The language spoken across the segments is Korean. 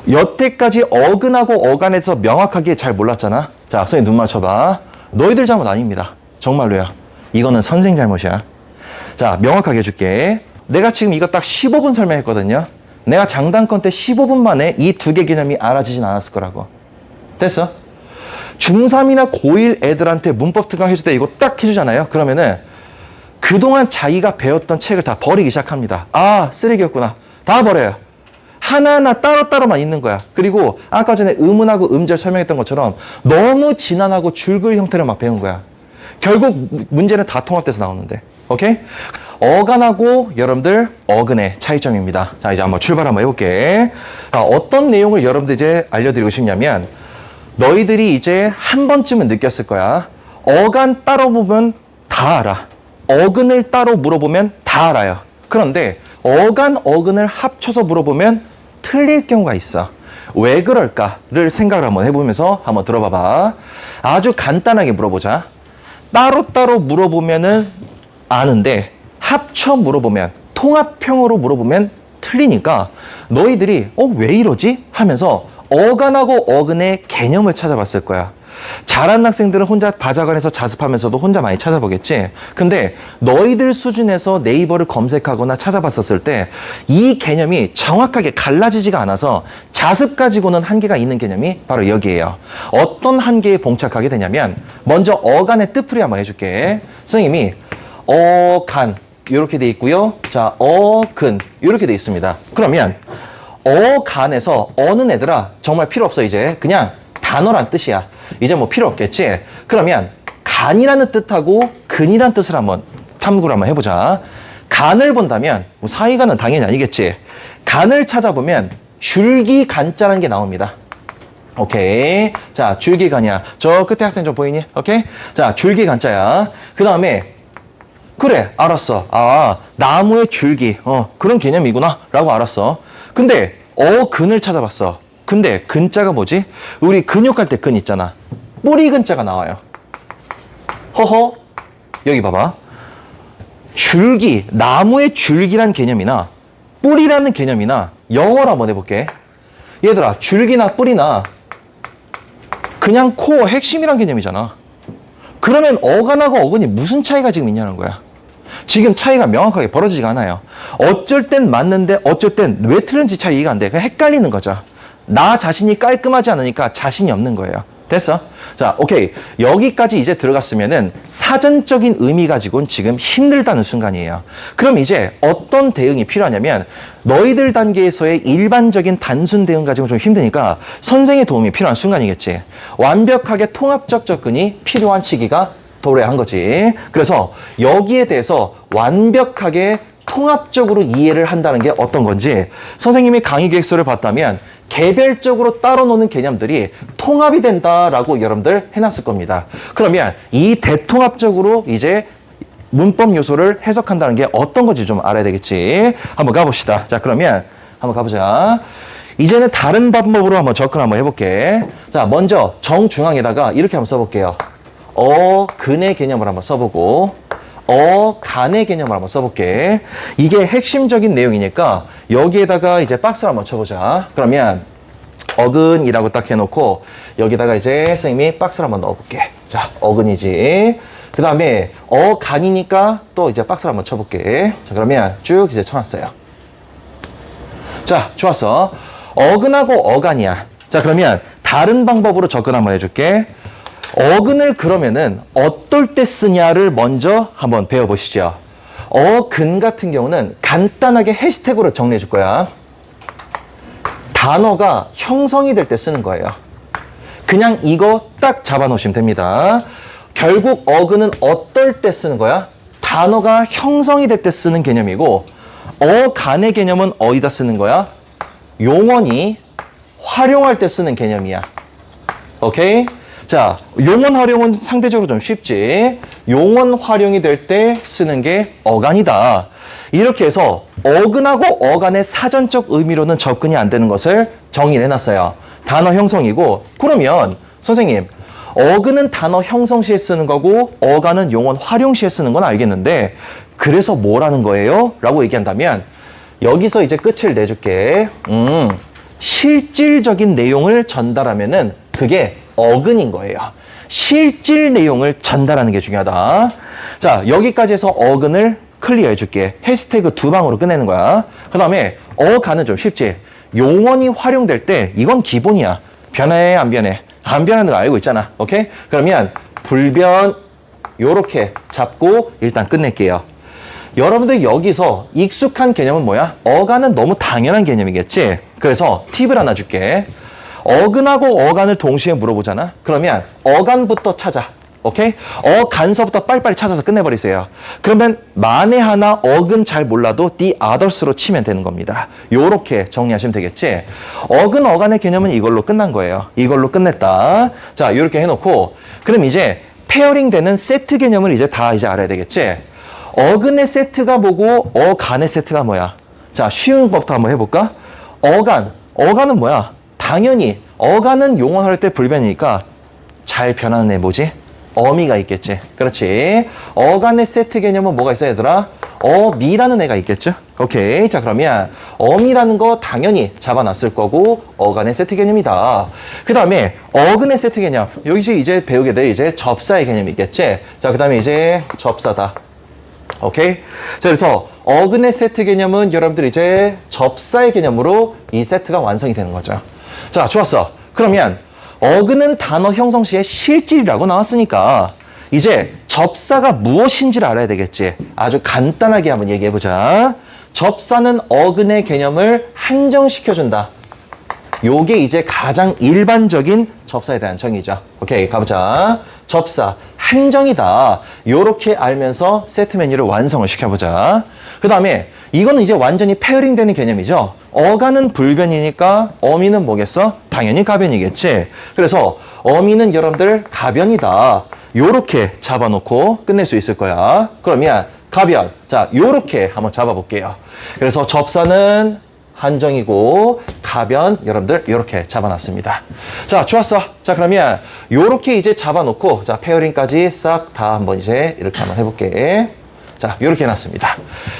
여태까지 어근하고 어간에서 명확하게 잘 몰랐잖아. 자, 선생님 눈 맞춰봐. 너희들 잘못 아닙니다. 정말로야. 이거는 선생 잘못이야. 자, 명확하게 해줄게. 내가 지금 이거 딱 15분 설명했거든요. 내가 장단권 때 15분 만에 이 두 개 개념이 알아지진 않았을 거라고. 됐어? 중3이나 고1 애들한테 문법 특강 해줄 때 이거 딱 해주잖아요. 그러면은 그동안 자기가 배웠던 책을 다 버리기 시작합니다. 아, 쓰레기였구나. 다 버려요. 하나하나 따로따로만 있는 거야. 그리고 아까 전에 음운하고 음절 설명했던 것처럼 너무 지난하고 줄글 형태를 막 배운 거야. 결국 문제는 다 통합돼서 나오는데. 오케이? 어간하고 여러분들 어근의 차이점입니다. 자, 이제 한번 출발 한번 해볼게. 자, 어떤 내용을 여러분들 이제 알려드리고 싶냐면 너희들이 이제 한 번쯤은 느꼈을 거야. 어간 따로 보면 다 알아. 어근을 따로 물어보면 다 알아요. 그런데 어간, 어근을 합쳐서 물어보면 틀릴 경우가 있어. 왜 그럴까를 생각을 한번 해보면서 한번 들어봐봐. 아주 간단하게 물어보자. 따로따로 물어보면은 아는데 합쳐 물어보면 통합형으로 물어보면 틀리니까 너희들이 왜 이러지? 하면서 어간하고 어근의 개념을 찾아봤을 거야. 잘하는 학생들은 혼자 바자관에서 자습하면서도 혼자 많이 찾아보겠지. 근데 너희들 수준에서 네이버를 검색하거나 찾아봤었을 때 이 개념이 정확하게 갈라지지가 않아서 자습 가지고는 한계가 있는 개념이 바로 여기에요. 어떤 한계에 봉착하게 되냐면 먼저 어간의 뜻풀이 한번 해줄게. 선생님이 어간 이렇게 돼 있고요. 자, 어근 이렇게 돼 있습니다. 그러면 어간에서 어는 애들아 정말 필요 없어. 이제 그냥 단어란 뜻이야. 이제 뭐 필요 없겠지. 그러면 간이라는 뜻하고 근이라는 뜻을 한번 탐구를 한번 해보자. 간을 본다면 뭐 사이간은 당연히 아니겠지. 간을 찾아보면 줄기간자라는 게 나옵니다. 오케이. 자, 줄기간이야. 저 끝에 학생 좀 보이니? 오케이. 자, 줄기간자야. 그 다음에 그래, 알았어. 아, 나무의 줄기. 그런 개념이구나. 라고 알았어. 근데 어근을 찾아봤어. 근데 근자가 뭐지? 우리 근육할 때 근 있잖아. 뿌리 근자가 나와요. 허허. 여기 봐봐. 줄기, 나무의 줄기란 개념이나 뿌리라는 개념이나 영어로 한번 해볼게. 얘들아, 줄기나 뿌리나 그냥 코어 핵심이란 개념이잖아. 그러면 어간하고 어근이 무슨 차이가 지금 있냐는 거야. 지금 차이가 명확하게 벌어지지가 않아요. 어쩔 땐 맞는데 어쩔 땐 왜 틀린지 잘 이해가 안 돼. 그냥 헷갈리는 거죠. 나 자신이 깔끔하지 않으니까 자신이 없는 거예요. 됐어? 자, 오케이. 여기까지 이제 들어갔으면은 사전적인 의미 가지고는 지금 힘들다는 순간이에요. 그럼 이제 어떤 대응이 필요하냐면 너희들 단계에서의 일반적인 단순 대응 가지고 좀 힘드니까 선생의 도움이 필요한 순간이겠지. 완벽하게 통합적 접근이 필요한 시기가 도래한 거지. 그래서 여기에 대해서 완벽하게 통합적으로 이해를 한다는 게 어떤 건지 선생님이 강의 계획서를 봤다면 개별적으로 따로 노는 개념들이 통합이 된다라고 여러분들 해놨을 겁니다. 그러면 이 대통합적으로 이제 문법 요소를 해석한다는 게 어떤 건지 좀 알아야 되겠지. 한번 가봅시다. 자, 그러면 한번 가보자. 이제는 다른 방법으로 한번 접근 한번 해볼게. 자, 먼저 정중앙에다가 이렇게 한번 써볼게요. 어근의 개념을 한번 써보고 어간의 개념을 한번 써볼게. 이게 핵심적인 내용이니까 여기에다가 이제 박스를 한번 쳐보자. 그러면 어근이라고 딱 해놓고 여기다가 이제 선생님이 박스를 한번 넣어볼게. 자, 어근이지. 그 다음에 어간이니까 또 이제 박스를 한번 쳐볼게. 자, 그러면 쭉 이제 쳐놨어요. 자, 좋았어. 어근하고 어간이야. 자, 그러면 다른 방법으로 접근 한번 해줄게. 어근을 그러면은 어떨 때 쓰냐를 먼저 한번 배워보시죠. 어근 같은 경우는 간단하게 해시태그로 정리해 줄 거야. 단어가 형성이 될 때 쓰는 거예요. 그냥 이거 딱 잡아 놓으시면 됩니다. 결국 어근은 어떨 때 쓰는 거야? 단어가 형성이 될 때 쓰는 개념이고 어간의 개념은 어디다 쓰는 거야? 용언이 활용할 때 쓰는 개념이야. 오케이? 자, 용언 활용은 상대적으로 좀 쉽지. 용언 활용이 될 때 쓰는 게 어간이다. 이렇게 해서 어근하고 어간의 사전적 의미로는 접근이 안 되는 것을 정리를 해놨어요. 단어 형성이고, 그러면 선생님, 어근은 단어 형성 시에 쓰는 거고 어간은 용언 활용 시에 쓰는 건 알겠는데 그래서 뭐라는 거예요? 라고 얘기한다면 여기서 이제 끝을 내줄게. 실질적인 내용을 전달하면은 그게 어근인 거예요. 실질 내용을 전달하는 게 중요하다. 자, 여기까지 해서 어근을 클리어 해줄게. 해시태그 2방으로 끝내는 거야. 그 다음에 어간은 좀 쉽지. 용언이 활용될 때 이건 기본이야. 변해 안 변해? 안 변하는 거 알고 있잖아. 오케이? 그러면 불변 요렇게 잡고 일단 끝낼게요. 여러분들 여기서 익숙한 개념은 뭐야? 어간은 너무 당연한 개념이겠지? 그래서 팁을 하나 줄게. 어근하고 어간을 동시에 물어보잖아? 그러면 어간부터 찾아. 오케이? 어간서부터 빨리빨리 찾아서 끝내버리세요. 그러면 만에 하나 어근 잘 몰라도 the others로 치면 되는 겁니다. 요렇게 정리하시면 되겠지? 어근, 어간의 개념은 이걸로 끝난 거예요. 이걸로 끝냈다. 자, 요렇게 해놓고 그럼 이제 페어링 되는 세트 개념을 이제 다 이제 알아야 되겠지? 어근의 세트가 뭐고 어간의 세트가 뭐야? 자, 쉬운 법부터 한번 해볼까? 어간은 뭐야? 당연히 어간은 용언할 때 불변이니까 잘 변하는 애 뭐지? 어미가 있겠지. 그렇지. 어간의 세트 개념은 뭐가 있어 얘들아? 어미라는 애가 있겠죠? 오케이. 자, 그러면 어미라는 거 당연히 잡아놨을 거고 어간의 세트 개념이다. 그 다음에 어근의 세트 개념. 여기서 이제 배우게 될 이제 접사의 개념이 있겠지? 자, 그 다음에 이제 접사다. 오케이? 자, 그래서 어근의 세트 개념은 여러분들 이제 접사의 개념으로 이 세트가 완성이 되는 거죠. 자, 좋았어. 그러면 어근은 단어 형성 시에 실질이라고 나왔으니까 이제 접사가 무엇인지를 알아야 되겠지. 아주 간단하게 한번 얘기해보자. 접사는 어근의 개념을 한정시켜준다. 요게 이제 가장 일반적인 접사에 대한 정의죠. 오케이, 가보자. 접사, 한정이다. 요렇게 알면서 세트 메뉴를 완성을 시켜보자. 그 다음에 이거는 이제 완전히 페어링 되는 개념이죠. 어간은 불변이니까 어미는 뭐겠어? 당연히 가변이겠지. 그래서 어미는 여러분들 가변이다. 요렇게 잡아놓고 끝낼 수 있을 거야. 그러면 가변. 자, 요렇게 한번 잡아볼게요. 그래서 접사는 한정이고 가변 여러분들 요렇게 잡아놨습니다. 자, 좋았어. 자, 그러면 요렇게 이제 잡아놓고 자, 페어링까지 싹 다 한번 이제 이렇게 한번 해볼게. 자, 요렇게 해놨습니다.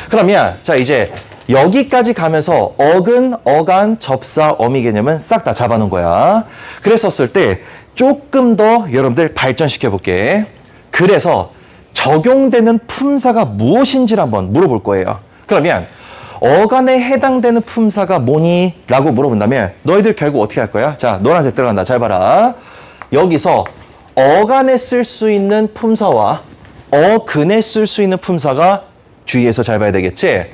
그러면 자, 이제 여기까지 가면서 어근, 어간, 접사, 어미 개념은 싹 다 잡아놓은 거야. 그랬었을 때 조금 더 여러분들 발전시켜 볼게. 그래서 적용되는 품사가 무엇인지를 한번 물어볼 거예요. 그러면 어간에 해당되는 품사가 뭐니? 라고 물어본다면 너희들 결국 어떻게 할 거야? 자, 노란색 들어간다. 잘 봐라. 여기서 어간에 쓸 수 있는 품사와 어근에 쓸 수 있는 품사가 주의해서 잘 봐야 되겠지?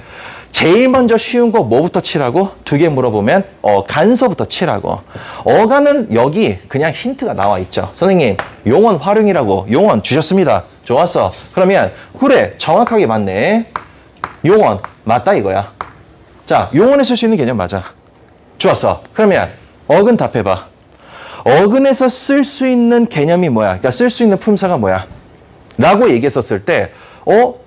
제일 먼저 쉬운 거 뭐부터 치라고? 2개 물어보면 간서부터 치라고. 어간은 여기 그냥 힌트가 나와 있죠. 선생님, 용언 활용이라고 용언 주셨습니다. 좋았어. 그러면 그래, 정확하게 맞네. 용언 맞다 이거야. 자, 용언에 쓸 수 있는 개념 맞아. 좋았어. 그러면 어근 답해봐. 어근에서 쓸 수 있는 개념이 뭐야? 그러니까 쓸 수 있는 품사가 뭐야? 라고 얘기했었을 때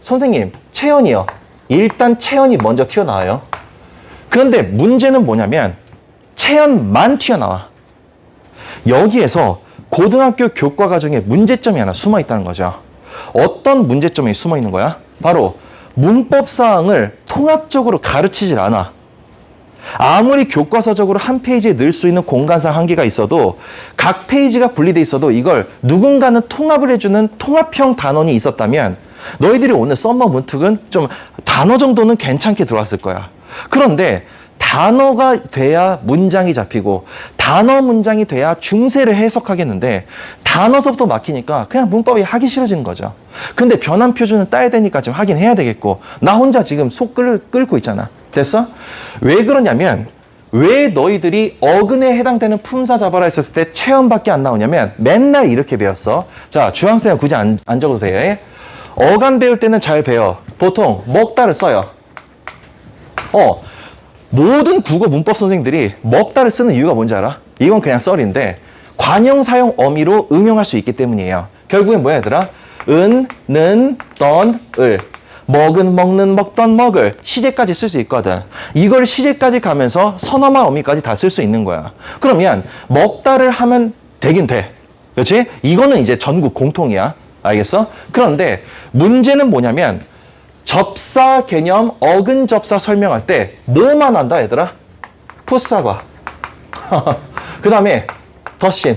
선생님, 체언이요. 일단 체언이 먼저 튀어나와요. 그런데 문제는 뭐냐면 체언만 튀어나와. 여기에서 고등학교 교과 과정에 문제점이 하나 숨어 있다는 거죠. 어떤 문제점이 숨어 있는 거야? 바로 문법 사항을 통합적으로 가르치질 않아. 아무리 교과서적으로 한 페이지에 넣을 수 있는 공간상 한계가 있어도 각 페이지가 분리돼 있어도 이걸 누군가는 통합을 해주는 통합형 단원이 있었다면 너희들이 오늘 썸머 문특은 좀 단어 정도는 괜찮게 들어왔을 거야. 그런데 단어가 돼야 문장이 잡히고 단어 문장이 돼야 중세를 해석하겠는데 단어서부터 막히니까 그냥 문법이 하기 싫어지는 거죠. 근데 변환 표준은 따야 되니까 지금 하긴 해야 되겠고 나 혼자 지금 속 끓고 있잖아. 됐어? 왜 그러냐면 왜 너희들이 어근에 해당되는 품사 잡아라 했었을 때 체험밖에 안 나오냐면 맨날 이렇게 배웠어. 자, 주황색은 굳이 안 적어도 돼. 어간 배울 때는 잘 배워. 보통 먹다를 써요. 모든 국어 문법 선생님들이 먹다를 쓰는 이유가 뭔지 알아? 이건 그냥 썰인데 관형 사용 어미로 응용할 수 있기 때문이에요. 결국엔 뭐야 얘들아? 은, 는, 던, 을. 먹은, 먹는, 먹던, 먹을. 시제까지 쓸 수 있거든. 이걸 시제까지 가면서 선어만 어미까지 다 쓸 수 있는 거야. 그러면 먹다를 하면 되긴 돼. 그렇지? 이거는 이제 전국 공통이야. 알겠어? 그런데 문제는 뭐냐면 접사 개념, 어근 접사 설명할 때 뭐만 한다 얘들아? 풋사과. 그 다음에 더신.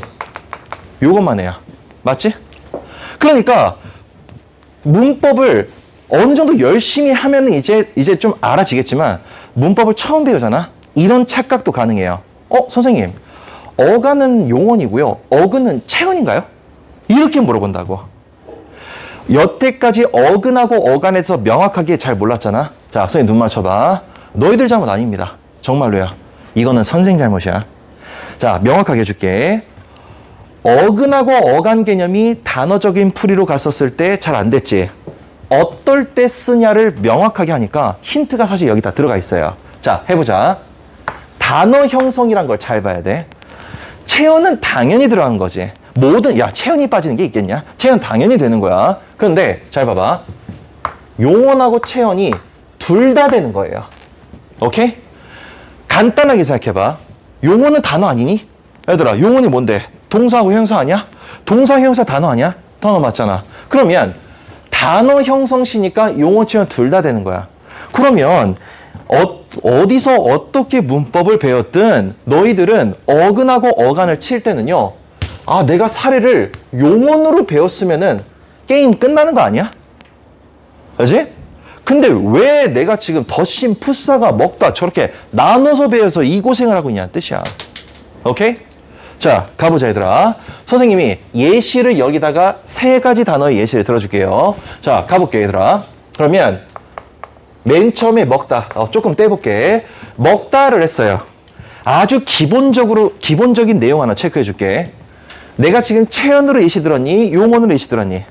요것만 해요. 맞지? 그러니까 문법을 어느 정도 열심히 하면 이제 좀 알아지겠지만 문법을 처음 배우잖아? 이런 착각도 가능해요. 선생님, 어간은 용언이고요. 어근은 체언인가요? 이렇게 물어본다고. 여태까지 어근하고 어간에서 명확하게 잘 몰랐잖아? 자, 선생님 눈 맞춰봐. 너희들 잘못 아닙니다. 정말로야. 이거는 선생 잘못이야. 자, 명확하게 해줄게. 어근하고 어간 개념이 단어적인 풀이로 갔었을 때 잘 안 됐지. 어떨 때 쓰냐를 명확하게 하니까 힌트가 사실 여기 다 들어가 있어요. 자, 해보자. 단어 형성이란 걸 잘 봐야 돼. 체언은 당연히 들어간 거지. 체언이 빠지는 게 있겠냐? 체언 당연히 되는 거야. 그런데 잘 봐봐. 용언하고 체언이 둘 다 되는 거예요. 오케이? 간단하게 생각해봐. 용언은 단어 아니니? 얘들아, 용언이 뭔데? 동사하고 형사 아니야? 동사, 형사, 단어 아니야? 단어 맞잖아. 그러면 단어 형성시니까 용어, 체언 둘 다 되는 거야. 그러면 어디서 어떻게 문법을 배웠든 너희들은 어근하고 어간을 칠 때는요. 내가 사례를 용언으로 배웠으면은 게임 끝나는 거 아니야? 그지? 근데 왜 내가 지금 덧심, 풋사가, 먹다 저렇게 나눠서 배워서 이 고생을 하고 있냐는 뜻이야. 오케이? 자, 가보자 얘들아. 선생님이 예시를 여기다가 3가지 단어의 예시를 들어줄게요. 자, 가볼게 얘들아. 그러면 맨 처음에 먹다, 조금 떼볼게. 먹다를 했어요. 아주 기본적인 내용 하나 체크해줄게. 내가 지금 체언으로 예시 들었니? 용언으로 예시 들었니?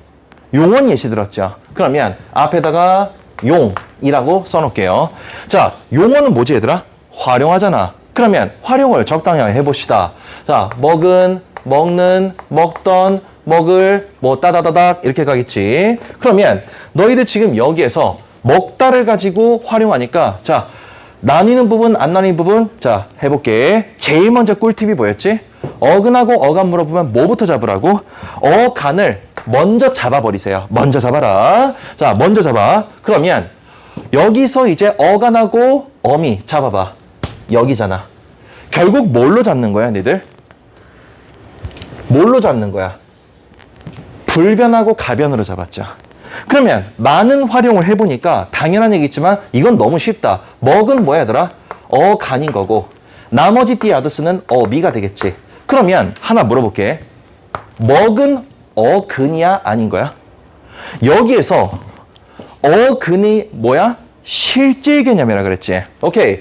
용언 예시 들었죠. 그러면 앞에다가 용이라고 써놓을게요. 자, 용언은 뭐지 얘들아? 활용하잖아. 그러면 활용을 적당히 해봅시다. 자, 먹은, 먹는, 먹던, 먹을, 따다다닥 이렇게 가겠지. 그러면 너희들 지금 여기에서 먹다를 가지고 활용하니까 자, 나뉘는 부분, 안 나뉘는 부분 자, 해볼게. 제일 먼저 꿀팁이 뭐였지? 어근하고 어간 물어보면 뭐부터 잡으라고? 어간을 먼저 잡아버리세요. 먼저 잡아라. 자, 먼저 잡아. 그러면 여기서 이제 어간하고 어미 잡아봐. 여기잖아. 결국 뭘로 잡는 거야, 니들? 뭘로 잡는 거야? 불변하고 가변으로 잡았죠. 그러면 많은 활용을 해보니까 당연한 얘기지만 이건 너무 쉽다. 먹은 뭐야, 얘들아? 어간인 거고 나머지 띠아드스는 어미가 되겠지. 그러면 하나 물어볼게. 먹은 어근이야, 아닌 거야? 여기에서 어근이 뭐야? 실질 개념이라 그랬지. 오케이.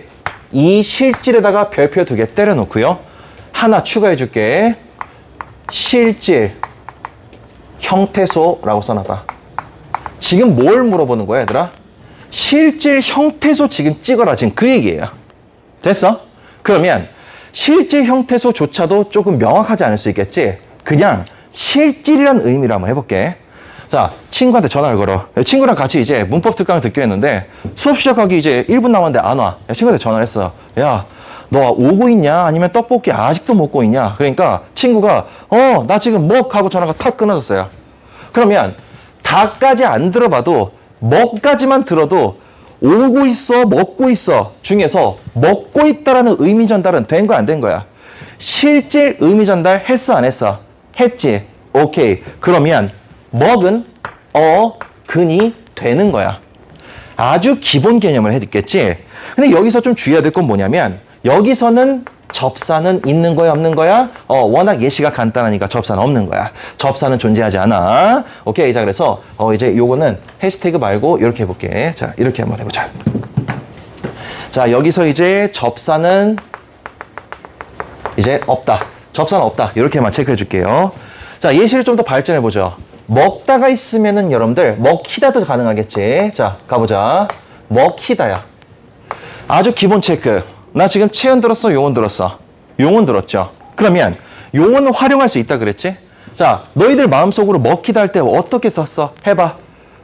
이 실질에다가 별표 2개 때려놓고요. 하나 추가해 줄게. 실질 형태소라고 써놔봐. 지금 뭘 물어보는 거야, 얘들아? 실질 형태소 지금 찍어라. 지금 그 얘기예요. 됐어? 그러면 실질 형태소조차도 조금 명확하지 않을 수 있겠지? 그냥 실질이란 의미로 한번 해볼게. 자, 친구한테 전화를 걸어. 친구랑 같이 이제 문법 특강을 듣기로 했는데 수업 시작하기 이제 1분 남았는데 안 와. 친구한테 전화를 했어. 야, 너 오고 있냐? 아니면 떡볶이 아직도 먹고 있냐? 그러니까 친구가 나 지금 먹 하고 전화가 탁 끊어졌어요. 그러면 다까지 안 들어봐도 먹까지만 들어도 오고 있어, 먹고 있어 중에서 먹고 있다라는 의미 전달은 된 거야, 안 된 거야? 실질 의미 전달 했어, 안 했어? 했지. 오케이. 그러면 먹은 근이 되는 거야. 아주 기본 개념을 해줬겠지. 근데 여기서 좀 주의해야 될 건 뭐냐면 여기서는 접사는 있는 거야, 없는 거야? 워낙 예시가 간단하니까 접사는 없는 거야. 접사는 존재하지 않아. 오케이. 자, 그래서 이제 요거는 해시태그 말고 이렇게 해볼게. 자, 이렇게 한번 해보자. 자, 여기서 이제 접사는 이제 없다. 접사는 없다. 이렇게만 체크해 줄게요. 자, 예시를 좀 더 발전해 보죠. 먹다가 있으면은 여러분들 먹히다도 가능하겠지. 자, 가보자. 먹히다야. 아주 기본 체크. 나 지금 체언 들었어, 용언 들었어? 용언 들었죠. 그러면 용언은 활용할 수 있다 그랬지? 자, 너희들 마음속으로 먹히다 할 때 어떻게 썼어? 해봐.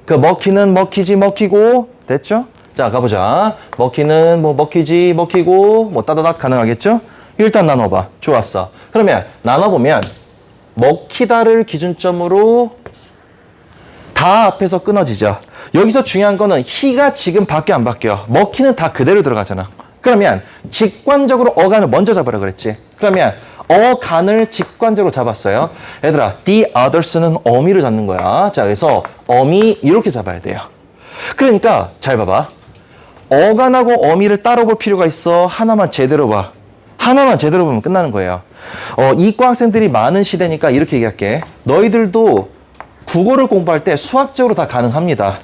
그 먹히는 먹히지 먹히고 됐죠? 자, 가보자. 먹히는 먹히지 먹히고 따다닥 가능하겠죠? 일단 나눠봐. 좋았어. 그러면 나눠보면 먹히다를 기준점으로 다 앞에서 끊어지죠. 여기서 중요한 거는 희가 지금 밖에 안 바뀌어. 먹히는 다 그대로 들어가잖아. 그러면 직관적으로 어간을 먼저 잡으라 그랬지. 그러면 어간을 직관적으로 잡았어요. 얘들아, the others는 어미를 잡는 거야. 자, 그래서 어미 이렇게 잡아야 돼요. 그러니까 잘 봐봐. 어간하고 어미를 따로 볼 필요가 있어. 하나만 제대로 봐. 하나만 제대로 보면 끝나는 거예요. 이과 학생들이 많은 시대니까 이렇게 얘기할게. 너희들도 국어를 공부할 때 수학적으로 다 가능합니다.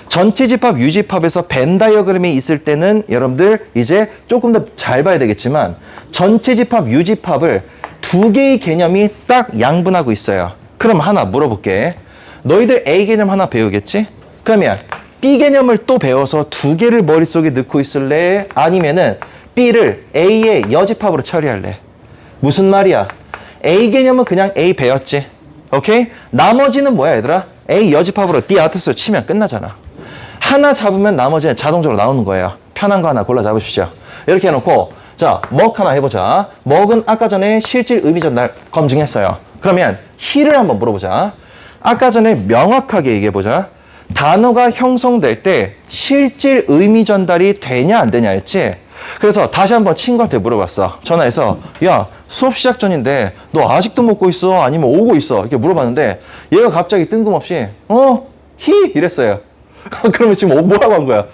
전체 집합, 유집합에서 벤 다이어그램이 있을 때는 여러분들 이제 조금 더 잘 봐야 되겠지만 전체 집합, 유집합을 두 개의 개념이 딱 양분하고 있어요. 그럼 하나 물어볼게. 너희들 A 개념 하나 배우겠지? 그러면 B 개념을 또 배워서 두 개를 머릿속에 넣고 있을래? 아니면은 B를 A의 여집합으로 처리할래? 무슨 말이야? A 개념은 그냥 A 배웠지. 오케이? 나머지는 뭐야, 얘들아? A 여집합으로 D 아트스로 치면 끝나잖아. 하나 잡으면 나머지는 자동적으로 나오는 거예요. 편한 거 하나 골라 잡으십시오. 이렇게 해놓고, 자, 먹 하나 해보자. 먹은 아까 전에 실질 의미 전달 검증했어요. 그러면 he를 한번 물어보자. 아까 전에 명확하게 얘기해보자. 단어가 형성될 때 실질 의미 전달이 되냐 안 되냐 했지? 그래서 다시 한번 친구한테 물어봤어. 전화해서 야, 수업 시작 전인데 너 아직도 먹고 있어? 아니면 오고 있어? 이렇게 물어봤는데 얘가 갑자기 뜬금없이 히? 이랬어요. 그러면 지금 뭐라고 한 거야?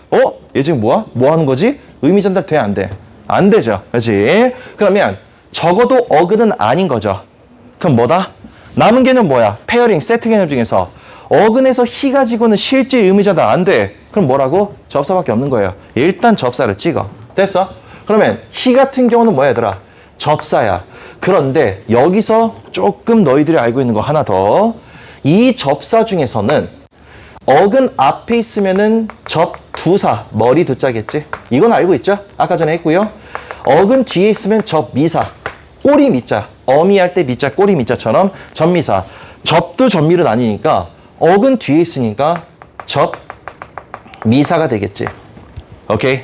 얘 지금 뭐야? 뭐 하는 거지? 의미 전달 돼? 안 돼? 안 되죠. 그렇지? 그러면 적어도 어근은 아닌 거죠. 그럼 뭐다? 남은 개념 뭐야? 페어링, 세트 개념 중에서 어근에서 히 가지고는 실질 의미 전달 안 돼. 그럼 뭐라고? 접사밖에 없는 거예요. 일단 접사를 찍어. 됐어? 그러면 히 같은 경우는 뭐야, 얘들아? 접사야. 그런데 여기서 조금 너희들이 알고 있는 거 하나 더. 이 접사 중에서는 어근 앞에 있으면은 접두사, 머리 두자겠지? 이건 알고 있죠? 아까 전에 했고요. 어근 뒤에 있으면 접미사, 꼬리 미자. 어미할 때 미자, 꼬리 미자처럼 접미사. 접두 접미는 아니니까 어근 뒤에 있으니까 접미사가 되겠지. 오케이?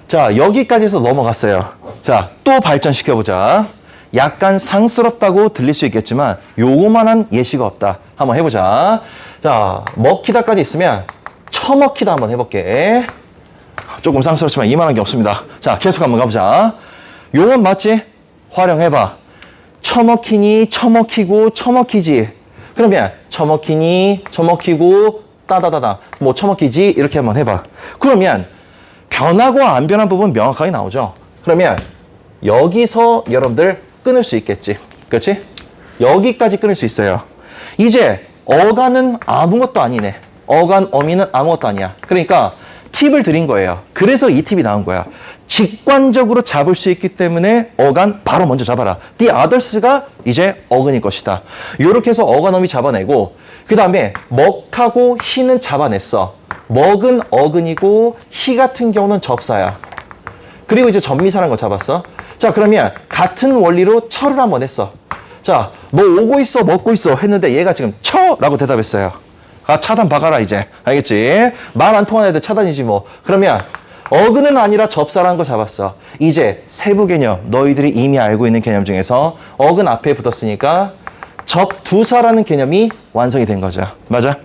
자, 여기까지 해서 넘어갔어요. 자, 또 발전시켜보자. 약간 상스럽다고 들릴 수 있겠지만 요거만한 예시가 없다. 한번 해보자. 자, 먹히다까지 있으면 처먹히다 한번 해볼게. 조금 상스럽지만 이만한 게 없습니다. 자, 계속 한번 가보자. 요건 맞지? 활용해봐. 처먹히니, 처먹히고, 처먹히지. 그러면 처먹히니, 처먹히고, 따다다다. 뭐 처먹히지? 이렇게 한번 해봐. 그러면 변하고 안 변한 부분 명확하게 나오죠. 그러면 여기서 여러분들 끊을 수 있겠지. 그렇지? 여기까지 끊을 수 있어요. 이제 어간은 아무것도 아니네. 어간, 어미는 아무것도 아니야. 그러니까 팁을 드린 거예요. 그래서 이 팁이 나온 거야. 직관적으로 잡을 수 있기 때문에 어간 바로 먼저 잡아라. The others가 이제 어근일 것이다. 이렇게 해서 어간, 어미 잡아내고 그 다음에 먹하고 히는 잡아냈어. 먹은 어근이고 히 같은 경우는 접사야. 그리고 이제 전미사라는 거 잡았어. 자, 그러면 같은 원리로 처를 한번 했어. 자, 너 오고 있어, 먹고 있어 했는데 얘가 지금 처라고 대답했어요. 아, 차단 박아라 이제. 알겠지? 말 안 통하는 애들 차단이지 뭐. 그러면 어근은 아니라 접사라는 거 잡았어. 이제 세부 개념, 너희들이 이미 알고 있는 개념 중에서 어근 앞에 붙었으니까 접두사라는 개념이 완성이 된 거죠. 맞아?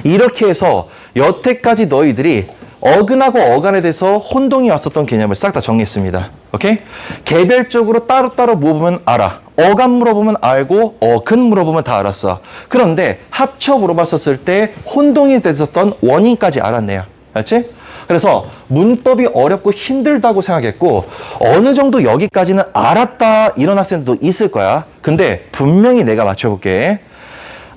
이렇게 해서 여태까지 너희들이 어근하고 어간에 대해서 혼동이 왔었던 개념을 싹 다 정리했습니다. 오케이? 개별적으로 따로따로 물어보면 알아. 어간 물어보면 알고 어근 물어보면 다 알았어. 그런데 합쳐 물어봤었을 때 혼동이 됐었던 원인까지 알았네요. 알지? 그래서 문법이 어렵고 힘들다고 생각했고 어느 정도 여기까지는 알았다 이런 학생들도 있을 거야. 근데 분명히 내가 맞춰볼게.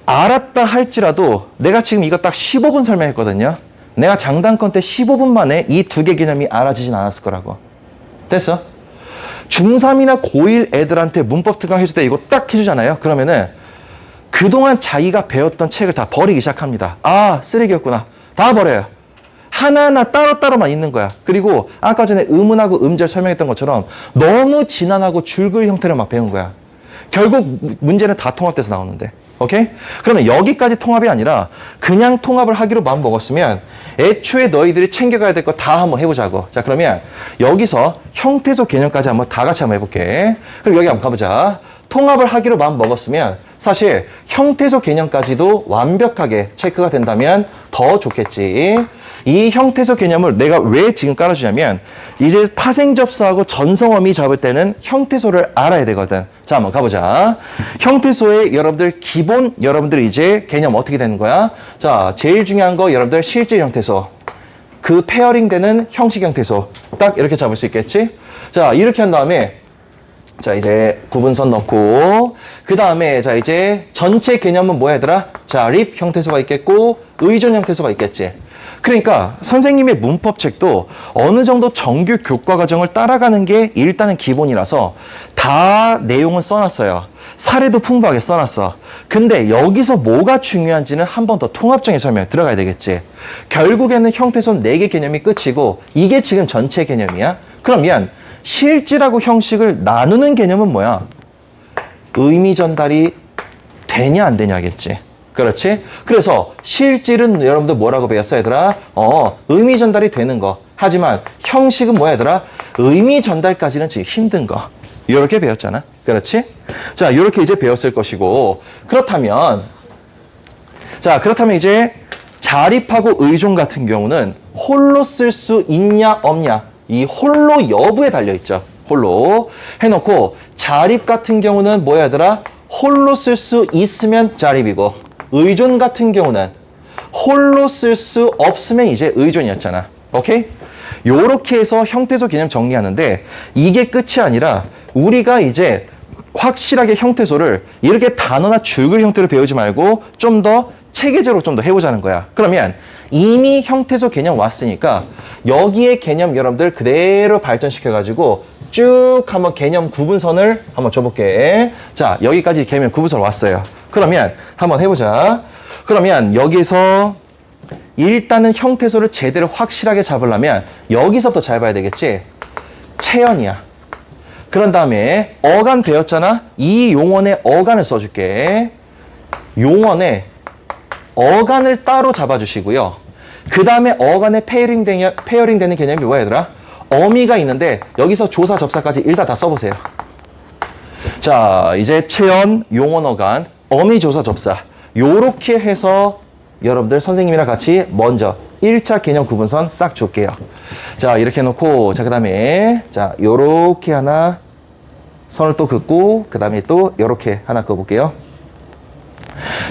알았다 할지라도 내가 지금 이거 딱 15분 설명했거든요. 내가 장단권 때 15분 만에 이 두 개 개념이 알아지진 않았을 거라고. 됐어? 중3이나 고1 애들한테 문법 특강 해줄 때 이거 딱 해주잖아요. 그러면은 그동안 자기가 배웠던 책을 다 버리기 시작합니다. 아, 쓰레기였구나. 다 버려요. 하나하나 따로따로만 있는 거야. 그리고 아까 전에 음운하고 음절 설명했던 것처럼 너무 진한하고 줄글 형태로 막 배운 거야. 결국 문제는 다 통합돼서 나오는데. 오케이? 그러면 여기까지 통합이 아니라 그냥 통합을 하기로 마음 먹었으면 애초에 너희들이 챙겨가야 될 거 다 한번 해보자고. 자, 그러면 여기서 형태소 개념까지 한번 다 같이 한번 해볼게. 그럼 여기 한번 가보자. 통합을 하기로 마음 먹었으면 사실 형태소 개념까지도 완벽하게 체크가 된다면 더 좋겠지. 이 형태소 개념을 내가 왜 지금 깔아주냐면 이제 파생접사하고 전성어미 잡을 때는 형태소를 알아야 되거든. 자, 한번 가보자. 형태소의 여러분들 기본 여러분들 이제 개념 어떻게 되는 거야? 자, 제일 중요한 거 여러분들 실질 형태소. 그 페어링 되는 형식 형태소. 딱 이렇게 잡을 수 있겠지? 자, 이렇게 한 다음에 자, 이제 구분선 넣고 그 다음에 자, 이제 전체 개념은 뭐야 얘들아? 자, 립 형태소가 있겠고 의존 형태소가 있겠지. 그러니까 선생님의 문법책도 어느 정도 정규 교과 과정을 따라가는 게 일단은 기본이라서 다 내용은 써놨어요. 사례도 풍부하게 써놨어. 근데 여기서 뭐가 중요한지는 한 번 더 통합적인 설명 들어가야 되겠지. 결국에는 형태소는 4개 개념이 끝이고 이게 지금 전체 개념이야. 그러면 실질하고 형식을 나누는 개념은 뭐야? 의미 전달이 되냐 안 되냐겠지. 그렇지? 그래서 실질은 여러분들 뭐라고 배웠어 얘들아? 의미 전달이 되는 거. 하지만 형식은 뭐야 얘들아? 의미 전달까지는 지금 힘든 거. 이렇게 배웠잖아. 그렇지? 자, 이렇게 이제 배웠을 것이고 그렇다면 이제 자립하고 의존 같은 경우는 홀로 쓸 수 있냐 없냐 이 홀로 여부에 달려있죠. 홀로 해놓고 자립 같은 경우는 뭐야 얘들아? 홀로 쓸 수 있으면 자립이고 의존 같은 경우는 홀로 쓸 수 없으면 이제 의존이었잖아. 오케이? 요렇게 해서 형태소 개념 정리하는데 이게 끝이 아니라 우리가 이제 확실하게 형태소를 이렇게 단어나 줄글 형태로 배우지 말고 좀 더 체계적으로 좀 더 해보자는 거야. 그러면 이미 형태소 개념 왔으니까 여기에 개념 여러분들 그대로 발전시켜가지고 쭉 한번 개념 구분선을 한번 줘볼게. 자, 여기까지 개념 구분선 왔어요. 그러면 한번 해보자. 그러면 여기서 일단은 형태소를 제대로 확실하게 잡으려면 여기서부터 잘 봐야 되겠지? 체연이야. 그런 다음에 어간 배웠잖아? 이 용언의 어간을 써줄게. 용언의 어간을 따로 잡아주시고요. 그 다음에 어간의 페어링 되는 개념이 뭐야 얘들아? 어미가 있는데 여기서 조사 접사까지 일단 다 써보세요. 자, 이제 체연, 용언, 어간, 어미, 조사, 접사 요렇게 해서 여러분들 선생님이랑 같이 먼저 1차 개념 구분선 싹 줄게요. 자, 이렇게 해놓고 자, 그 다음에 자, 요렇게 하나 선을 또 긋고 그 다음에 또 요렇게 하나 그어볼게요.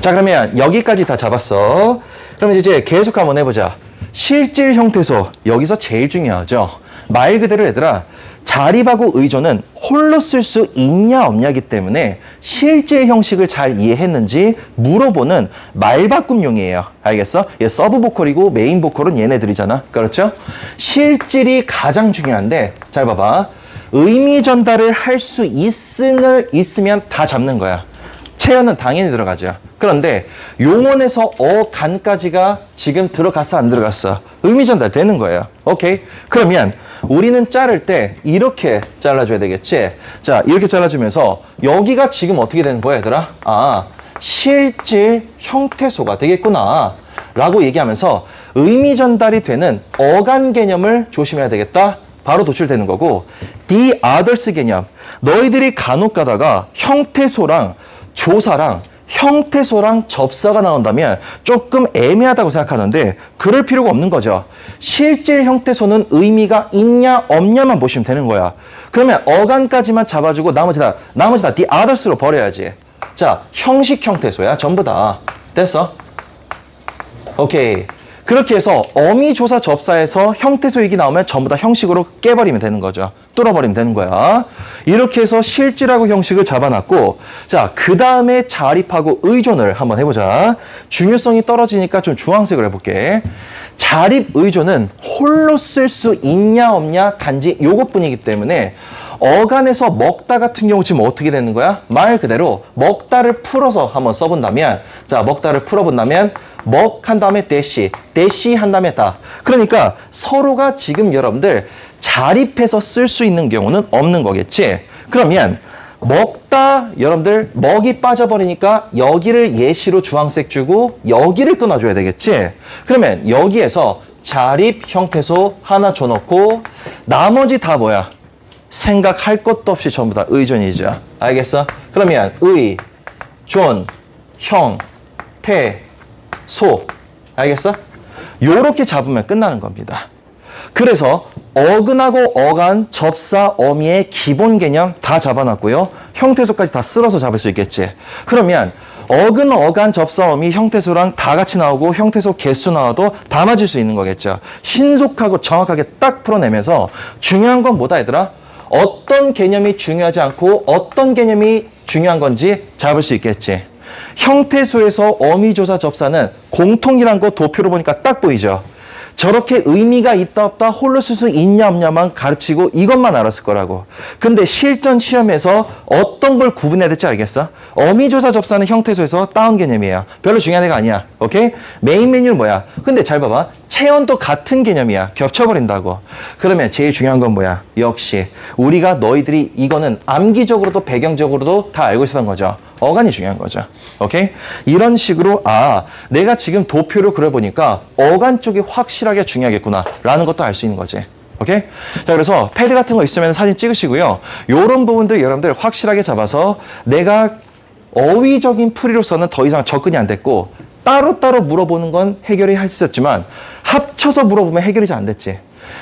자, 그러면 여기까지 다 잡았어. 그러면 이제 계속 한번 해보자. 실질 형태소 여기서 제일 중요하죠. 말 그대로 얘들아 자립하고 의존은 홀로 쓸 수 있냐 없냐기 때문에 실질 형식을 잘 이해했는지 물어보는 말바꿈용이에요. 알겠어? 얘 서브 보컬이고 메인 보컬은 얘네들이잖아. 그렇죠? 실질이 가장 중요한데 잘 봐봐. 의미 전달을 할 수 있으면 다 잡는 거야. 체연은 당연히 들어가죠. 그런데 용언에서 어간까지가 지금 들어갔어 안 들어갔어? 의미 전달 되는 거예요. 오케이? 그러면 우리는 자를 때 이렇게 잘라줘야 되겠지? 자, 이렇게 잘라주면서 여기가 지금 어떻게 되는 거야 얘들아? 아, 실질 형태소가 되겠구나 라고 얘기하면서 의미 전달이 되는 어간 개념을 조심해야 되겠다. 바로 도출되는 거고 the others 개념 너희들이 간혹 가다가 형태소랑 조사랑 형태소랑 접사가 나온다면 조금 애매하다고 생각하는데 그럴 필요가 없는 거죠. 실질 형태소는 의미가 있냐 없냐만 보시면 되는 거야. 그러면 어간까지만 잡아주고 나머지 다 the others로 버려야지. 자, 형식 형태소야 전부 다. 됐어? 오케이. 그렇게 해서 어미 조사 접사에서 형태소익이 나오면 전부 다 형식으로 깨버리면 되는 거죠. 뚫어버리면 되는 거야. 이렇게 해서 실질하고 형식을 잡아놨고 자, 그 다음에 자립하고 의존을 한번 해보자. 중요성이 떨어지니까 좀 주황색으로 해볼게. 자립 의존은 홀로 쓸 수 있냐 없냐 단지 요것뿐이기 때문에 어간에서 먹다 같은 경우 지금 어떻게 되는 거야? 말 그대로 먹다를 풀어서 한번 써본다면 자, 먹다를 풀어본다면 먹 한 다음에 대시 한 다음에 다. 그러니까 서로가 지금 여러분들 자립해서 쓸 수 있는 경우는 없는 거겠지. 그러면 먹다 여러분들 먹이 빠져버리니까 여기를 예시로 주황색 주고 여기를 끊어줘야 되겠지. 그러면 여기에서 자립 형태소 하나 줘놓고 나머지 다 뭐야? 생각할 것도 없이 전부 다 의존이죠. 알겠어? 그러면 의, 존, 형, 태, 소. 알겠어? 요렇게 잡으면 끝나는 겁니다. 그래서 어근하고 어간, 접사, 어미의 기본 개념 다 잡아놨고요. 형태소까지 다 쓸어서 잡을 수 있겠지. 그러면 어근, 어간, 접사, 어미, 형태소랑 다 같이 나오고 형태소 개수 나와도 다 맞을 수 있는 거겠죠. 신속하고 정확하게 딱 풀어내면서 중요한 건 뭐다 얘들아? 어떤 개념이 중요하지 않고 어떤 개념이 중요한 건지 잡을 수 있겠지. 형태소에서 어미조사 접사는 공통이란 거 도표로 보니까 딱 보이죠. 저렇게 의미가 있다 없다 홀로 쓸 수 있냐 없냐만 가르치고 이것만 알았을 거라고. 근데 실전 시험에서 어떤 걸 구분해야 될지 알겠어? 어미조사 접사는 형태소에서 다운 개념이에요. 별로 중요한 애가 아니야. 오케이? 메인 메뉴는 뭐야? 근데 잘 봐봐. 체온도 같은 개념이야. 겹쳐버린다고. 그러면 제일 중요한 건 뭐야? 역시 우리가 너희들이 이거는 암기적으로도 배경적으로도 다 알고 있었던 거죠. 어간이 중요한 거죠. 오케이? 이런 식으로 내가 지금 도표를 그려보니까 어간 쪽이 확실하게 중요하겠구나 라는 것도 알 수 있는 거지. 오케이? 자, 그래서 패드 같은 거 있으면 사진 찍으시고요. 요런 부분들 여러분들 확실하게 잡아서 내가 어휘적인 풀이로서는 더 이상 접근이 안 됐고 따로따로 물어보는 건 해결이 할 수 있었지만 합쳐서 물어보면 해결이 잘 안 됐지.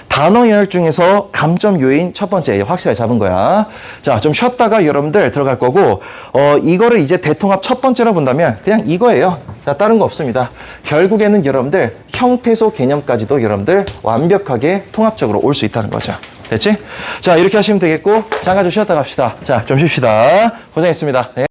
단어 영역 중에서 감점 요인 첫 번째 확실하게 잡은 거야. 자, 좀 쉬었다가 여러분들 들어갈 거고 이거를 이제 대통합 첫 번째로 본다면 그냥 이거예요. 자, 다른 거 없습니다. 결국에는 여러분들 형태소 개념까지도 여러분들 완벽하게 통합적으로 올 수 있다는 거죠. 됐지? 자, 이렇게 하시면 되겠고 잠깐 좀 쉬었다 갑시다. 자, 좀 쉽시다. 고생했습니다. 네.